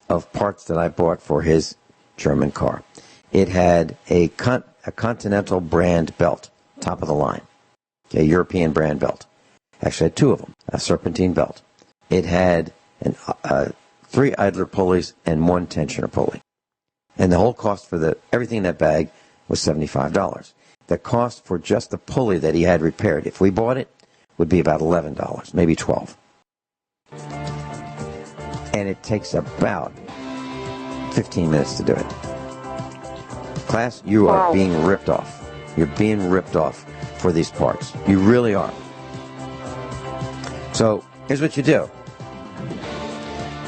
of parts that I bought for his German car. It had a Continental brand belt, top of the line, a European brand belt. Actually, I had 2 of them, a serpentine belt. It had 3 idler pulleys and 1 tensioner pulley. And the whole cost for everything in that bag was $75. The cost for just the pulley that he had repaired, if we bought it, would be about $11, maybe $12. And it takes about 15 minutes to do it. Class, you are being ripped off. You're being ripped off for these parts. You really are. So here's what you do.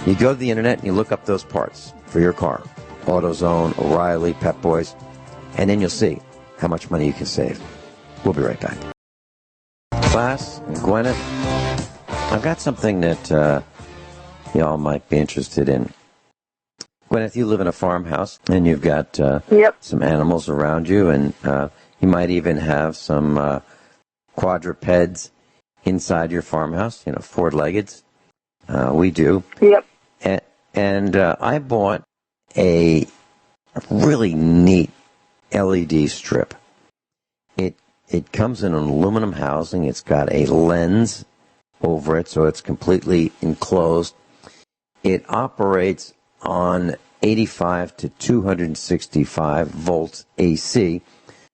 You go to the internet and you look up those parts for your car. AutoZone, O'Reilly, Pep Boys, and then you'll see how much money you can save. We'll be right back. Class, and Guineith, I've got something that y'all might be interested in. Guineith, you live in a farmhouse, and you've got some animals around you, and you might even have some quadrupeds inside your farmhouse, four-leggeds. We do. Yep. And I bought a really neat LED strip. It comes in an aluminum housing. It's got a lens over it, so it's completely enclosed. It operates on 85 to 265 volts AC.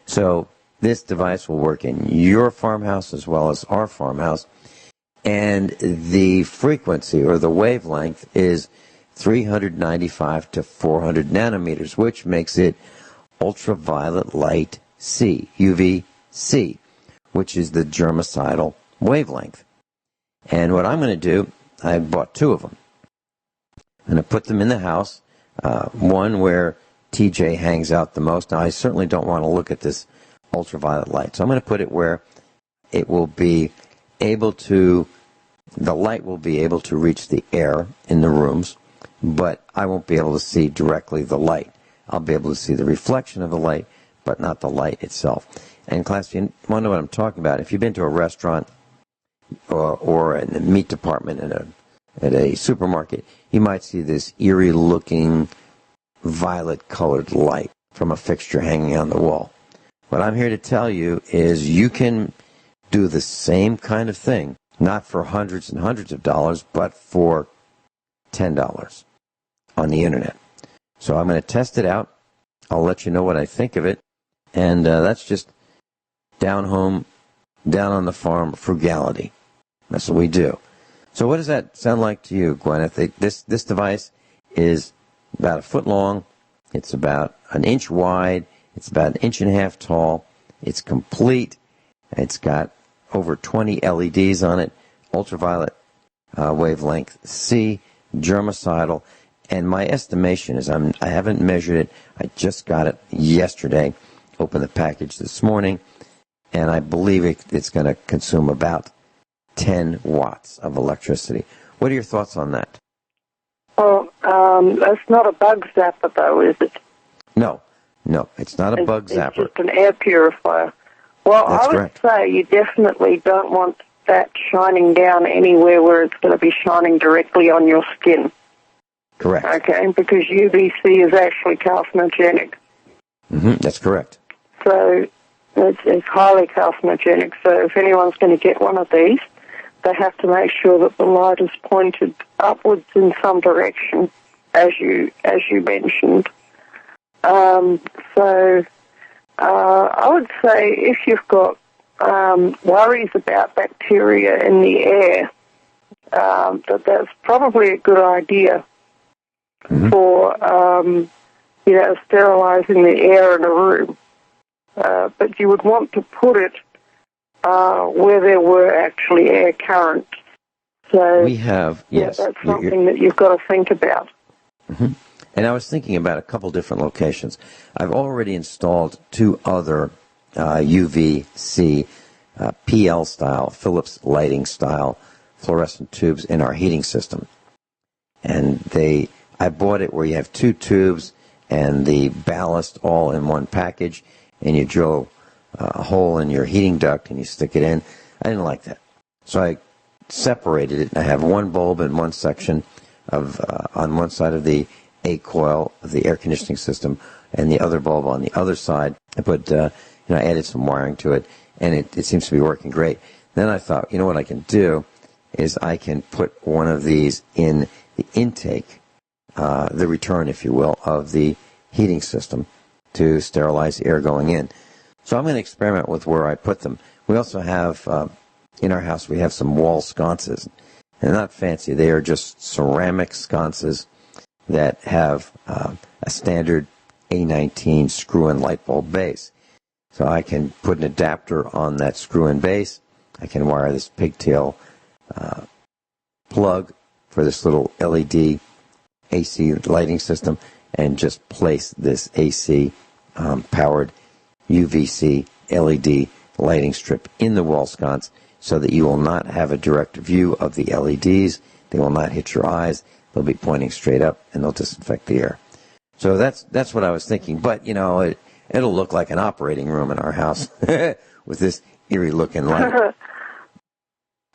So this device will work in your farmhouse as well as our farmhouse. And the frequency or the wavelength is 395 to 400 nanometers, which makes it ultraviolet light C, UVC, which is the germicidal wavelength. And what I'm going to do, I bought two of them. I'm going to put them in the house, one where TJ hangs out the most. Now, I certainly don't want to look at this ultraviolet light, so I'm going to put it where it will be able to, the light will be able to reach the air in the rooms, but I won't be able to see directly the light. I'll be able to see the reflection of the light, but not the light itself. And class, you want to know what I'm talking about? If you've been to a restaurant or in the meat department at a supermarket, you might see this eerie-looking violet-colored light from a fixture hanging on the wall. What I'm here to tell you is you can do the same kind of thing, not for hundreds and hundreds of dollars, but for $10 on the internet. So I'm going to test it out. I'll let you know what I think of it. And that's just down home, down on the farm frugality. That's what we do. So what does that sound like to you, Guineith? This device is about a foot long. It's about an inch wide. It's about an inch and a half tall. It's complete. It's got over 20 LEDs on it, ultraviolet wavelength C, germicidal. And my estimation is, I haven't measured it. I just got it yesterday. Opened the package this morning, and I believe it's going to consume about 10 watts of electricity. What are your thoughts on that? Oh, that's not a bug zapper, though, is it? No, it's not a bug zapper. It's just an air purifier. Well, That's I would correct. say you definitely don't want that shining down anywhere where it's going to be shining directly on your skin. Correct. Okay, because UVC is actually carcinogenic. That's correct. So it's highly carcinogenic. So if anyone's going to get one of these, they have to make sure that the light is pointed upwards in some direction, as you mentioned. I would say if you've got worries about bacteria in the air, that's probably a good idea for sterilizing the air in a room. But you would want to put it where there were actually air currents. So we have, yes. That's something that you've got to think about. And I was thinking about a couple different locations. I've already installed two other UVC PL style, Philips lighting style fluorescent tubes in our heating system. And I bought it where you have two tubes and the ballast all in one package, and you drill a hole in your heating duct and you stick it in. I didn't like that. So I separated it. I have one bulb in one section of on one side of the A coil of the air conditioning system, and the other bulb on the other side. I put, I added some wiring to it, and it seems to be working great. Then I thought, what I can do is I can put one of these in the intake, the return, if you will, of the heating system to sterilize the air going in. So I'm going to experiment with where I put them. We also have, in our house, we have some wall sconces. They're not fancy. They are just ceramic sconces that have a standard A19 screw-in light bulb base. So I can put an adapter on that screw-in base. I can wire this pigtail plug for this little LED AC lighting system and just place this AC powered UVC LED lighting strip in the wall sconce so that you will not have a direct view of the LEDs. They will not hit your eyes. They'll be pointing straight up and they'll disinfect the air. So that's what I was thinking. But, it'll look like an operating room in our house with this eerie looking light.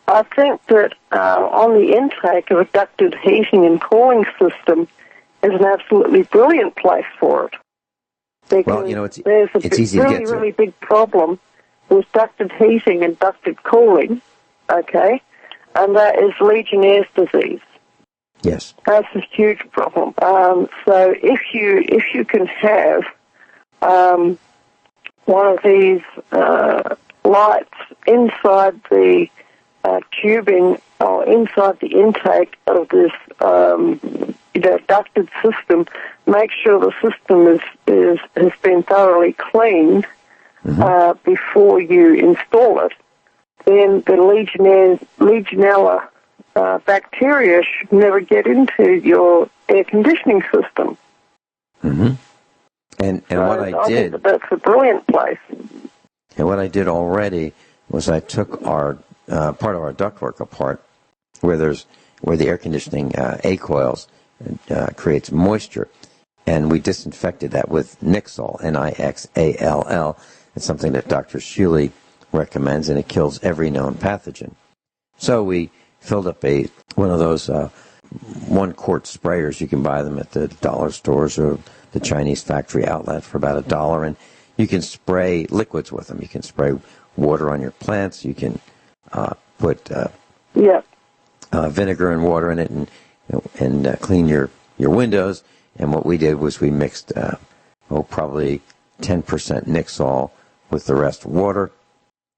I think that on the intake of a ducted heating and cooling system is an absolutely brilliant place for it. Because there's a really big problem with ducted heating and ducted cooling, okay, and that is Legionnaire's disease. Yes. That's a huge problem. So if you can have one of these lights inside the tubing or inside the intake of this ducted system, make sure the system has been thoroughly cleaned before you install it. Then the Legionella bacteria should never get into your air conditioning system. Mm-hmm. And what I did, think that's a brilliant place. And what I did already was I took our part of our ductwork apart, where the air conditioning A coils creates moisture, and we disinfected that with Nixall, Nixall. It's something that Dr. Shealy recommends, and it kills every known pathogen. So we filled up one of those 1-quart sprayers. You can buy them at the dollar stores or the Chinese factory outlet for about $1, and you can spray liquids with them. You can spray water on your plants. You can put vinegar and water in it and clean your windows. And what we did was we mixed probably 10% Nixall with the rest water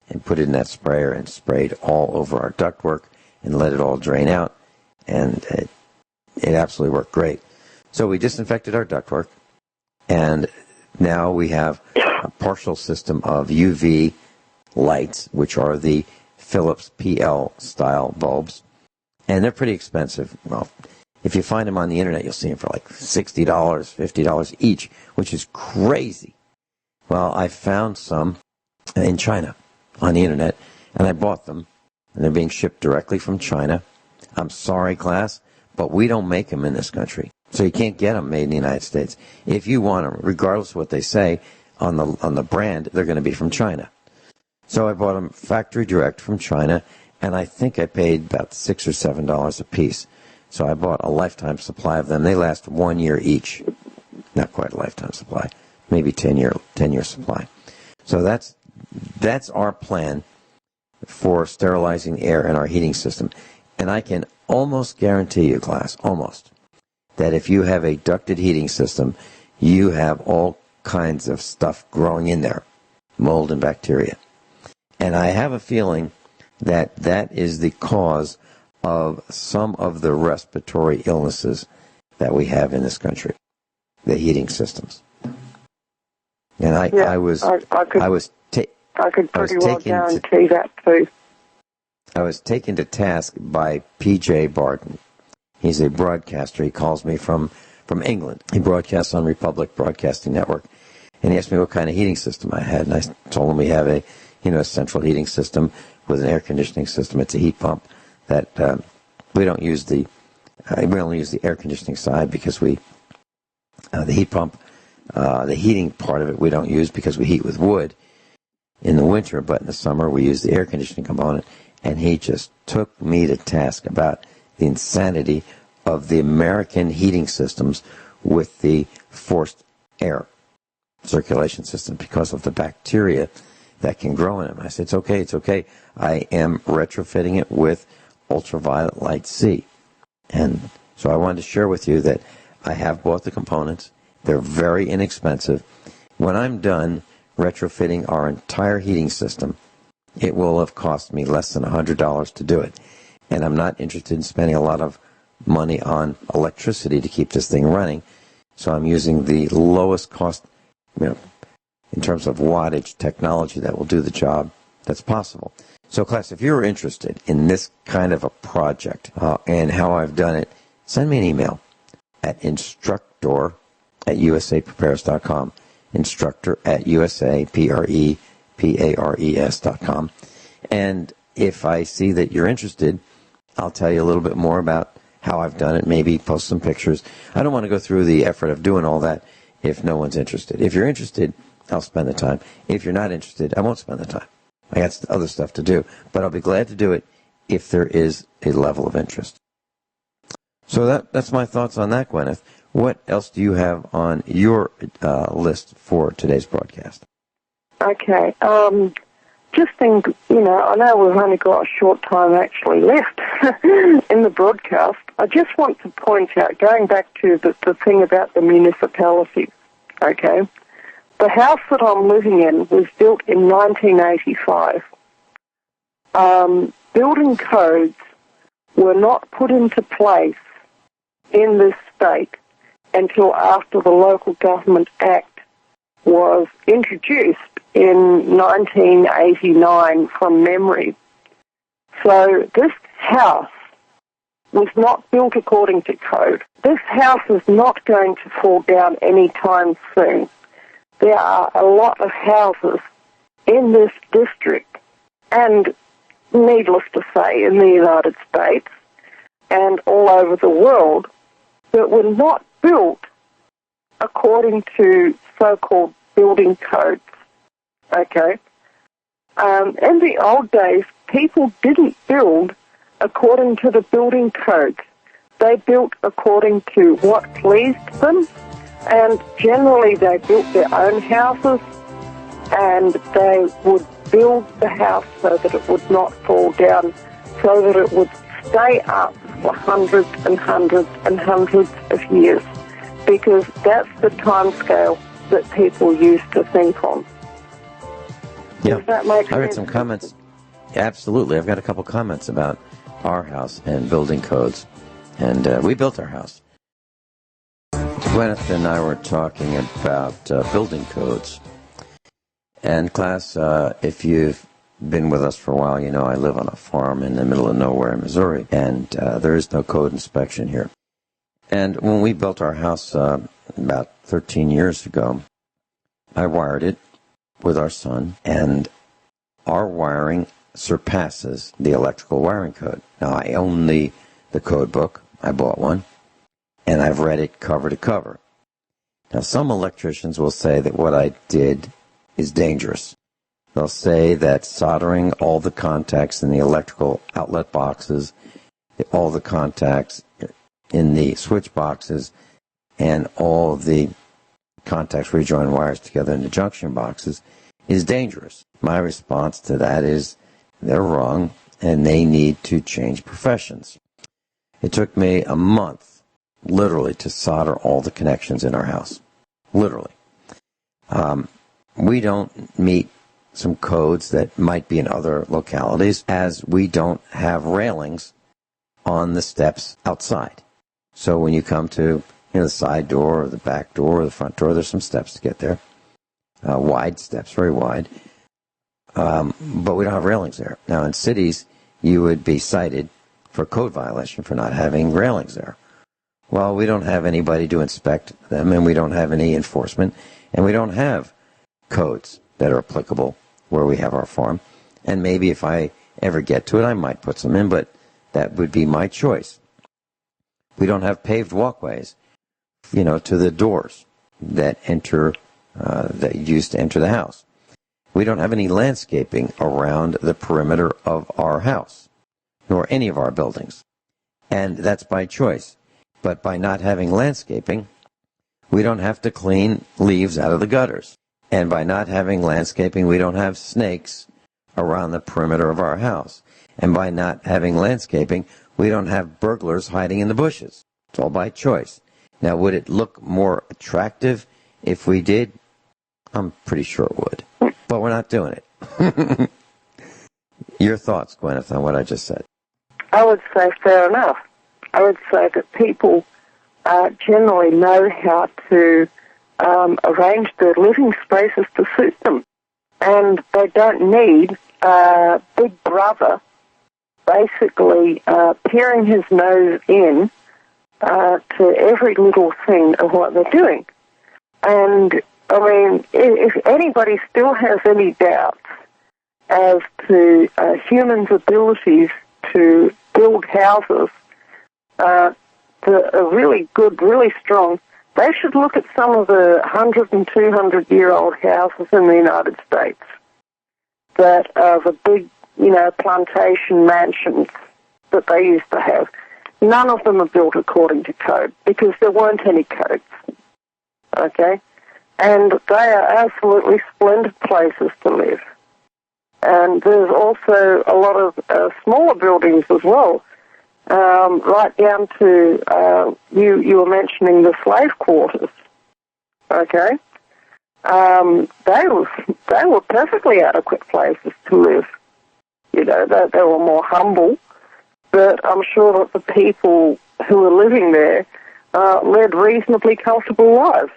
and put it in that sprayer and sprayed all over our ductwork and let it all drain out. And it absolutely worked great. So we disinfected our ductwork, and now we have a partial system of UV lights, which are the Philips PL style bulbs, and they're pretty expensive. Well, if you find them on the internet, you'll see them for like $60, $50 each, which is crazy. Well, I found some in China on the internet, and I bought them, and they're being shipped directly from China. I'm sorry, class, but we don't make them in this country. So you can't get them made in the United States. If you want them, regardless of what they say on the brand, they're going to be from China. So I bought them factory direct from China, and I think I paid about $6 or $7 a piece. So I bought a lifetime supply of them. They last 1 year each. Not quite a lifetime supply, maybe 10-year supply. So that's our plan for sterilizing air in our heating system. And I can almost guarantee you, class, almost, that if you have a ducted heating system, you have all kinds of stuff growing in there, mold and bacteria. And I have a feeling that that is the cause of some of the respiratory illnesses that we have in this country, the heating systems. And I could pretty well guarantee that too. I was taken to task by P.J. Barton. He's a broadcaster. He calls me from England. He broadcasts on Republic Broadcasting Network. And he asked me what kind of heating system I had. And I told him we have a central heating system with an air conditioning system. It's a heat pump that we don't use we only use the air conditioning side because the heat pump, the heating part of it we don't use because we heat with wood in the winter, but in the summer we use the air conditioning component. And he just took me to task about the insanity of the American heating systems with the forced air circulation system because of the bacteria that can grow in them. I said, it's okay. I am retrofitting it with ultraviolet light C. And so I wanted to share with you that I have bought the components. They're very inexpensive. When I'm done retrofitting our entire heating system, it will have cost me less than $100 to do it. And I'm not interested in spending a lot of money on electricity to keep this thing running. So I'm using the lowest cost, in terms of wattage technology that will do the job that's possible. So, class, if you're interested in this kind of a project and how I've done it, send me an email at instructor@usaprepares.com, instructor@usaprepares.com. And if I see that you're interested, I'll tell you a little bit more about how I've done it, maybe post some pictures. I don't want to go through the effort of doing all that if no one's interested. If you're interested, I'll spend the time. If you're not interested, I won't spend the time. I got other stuff to do. But I'll be glad to do it if there is a level of interest. So that's my thoughts on that, Guineith. What else do you have on your list for today's broadcast? Okay. Just think, I know we've only got a short time actually left in the broadcast. I just want to point out, going back to the thing about the municipalities, okay? The house that I'm living in was built in 1985. Building codes were not put into place in this state until after the Local Government Act was introduced in 1989 from memory. So this house was not built according to code. This house is not going to fall down anytime soon. There are a lot of houses in this district, and needless to say, in the United States and all over the world, that were not built according to so-called building codes. Okay? In the old days, people didn't build according to the building codes. They built according to what pleased them, and generally they built their own houses, and they would build the house so that it would not fall down, so that it would stay up for hundreds and hundreds and hundreds of years, because that's the time scale that people used to think on. Yeah, Does that make sense? I read some comments. Absolutely. I've got a couple comments about our house and building codes. And we built our house. Guineith and I were talking about building codes. And class, if you've been with us for a while, you know I live on a farm in the middle of nowhere in Missouri, and there is no code inspection here. And when we built our house about 13 years ago, I wired it with our son, and our wiring surpasses the electrical wiring code. Now, I own the code book. I bought one, and I've read it cover to cover. Now, some electricians will say that what I did is dangerous. They'll say that soldering all the contacts in the electrical outlet boxes, all the contacts in the switch boxes, and all of the contacts where you join wires together in the junction boxes is dangerous. My response to that is they're wrong, and they need to change professions. It took me a month, literally, to solder all the connections in our house. Literally. We don't meet some codes that might be in other localities, as we don't have railings on the steps outside. So when you come to the side door or the back door or the front door, there's some steps to get there. Wide steps, very wide. But we don't have railings there. Now, in cities, you would be cited for code violation for not having railings there. Well, we don't have anybody to inspect them, and we don't have any enforcement, and we don't have codes that are applicable where we have our farm. And maybe if I ever get to it, I might put some in, but that would be my choice. We don't have paved walkways, to the doors that that you use to enter the house. We don't have any landscaping around the perimeter of our house, nor any of our buildings. And that's by choice. But by not having landscaping, we don't have to clean leaves out of the gutters. And by not having landscaping, we don't have snakes around the perimeter of our house. And by not having landscaping, we don't have burglars hiding in the bushes. It's all by choice. Now, would it look more attractive if we did? I'm pretty sure it would. But we're not doing it. Your thoughts, Guineith, on what I just said? I would say fair enough. I would say that people generally know how to arrange their living spaces to suit them. And they don't need Big Brother basically peering his nose in to every little thing of what they're doing. And, I mean, if anybody still has any doubts as to humans' abilities to build houses that are really good, really strong, they should look at some of the 100 and 200-year-old houses in the United States that are the big, plantation mansions that they used to have. None of them are built according to code because there weren't any codes. Okay? And they are absolutely splendid places to live. And there's also a lot of smaller buildings as well, right down to, you were mentioning the slave quarters. Okay? They were perfectly adequate places to live. They were more humble, but I'm sure that the people who were living there led reasonably comfortable lives,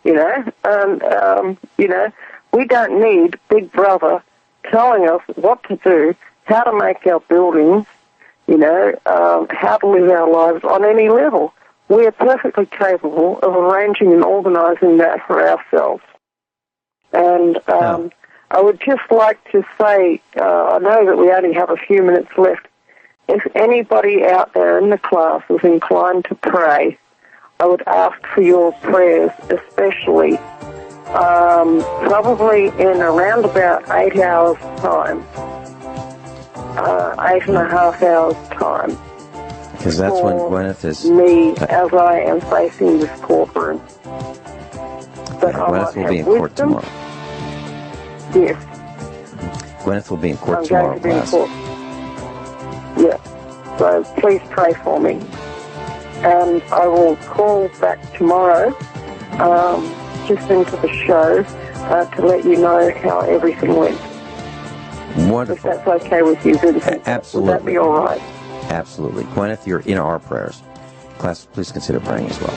and, we don't need Big Brother telling us what to do, how to make our buildings, how to live our lives on any level. We are perfectly capable of arranging and organising that for ourselves. And I would just like to say, I know that we only have a few minutes left. If anybody out there in the class is inclined to pray, I would ask for your prayers, especially probably in around about 8 hours' time, 8.5 hours' time. Because that's when Guineith is... me, as I am facing this courtroom. Guineith will be in court tomorrow. Yes. Gwyneth will be in court tomorrow, class. Yeah. So please pray for me. And I will call back tomorrow, just into the show, to let you know how everything went. Wonderful. If that's okay with you, Vincent. Absolutely. Would that be all right? Absolutely. Gwyneth, you're in our prayers. Class, please consider praying as well.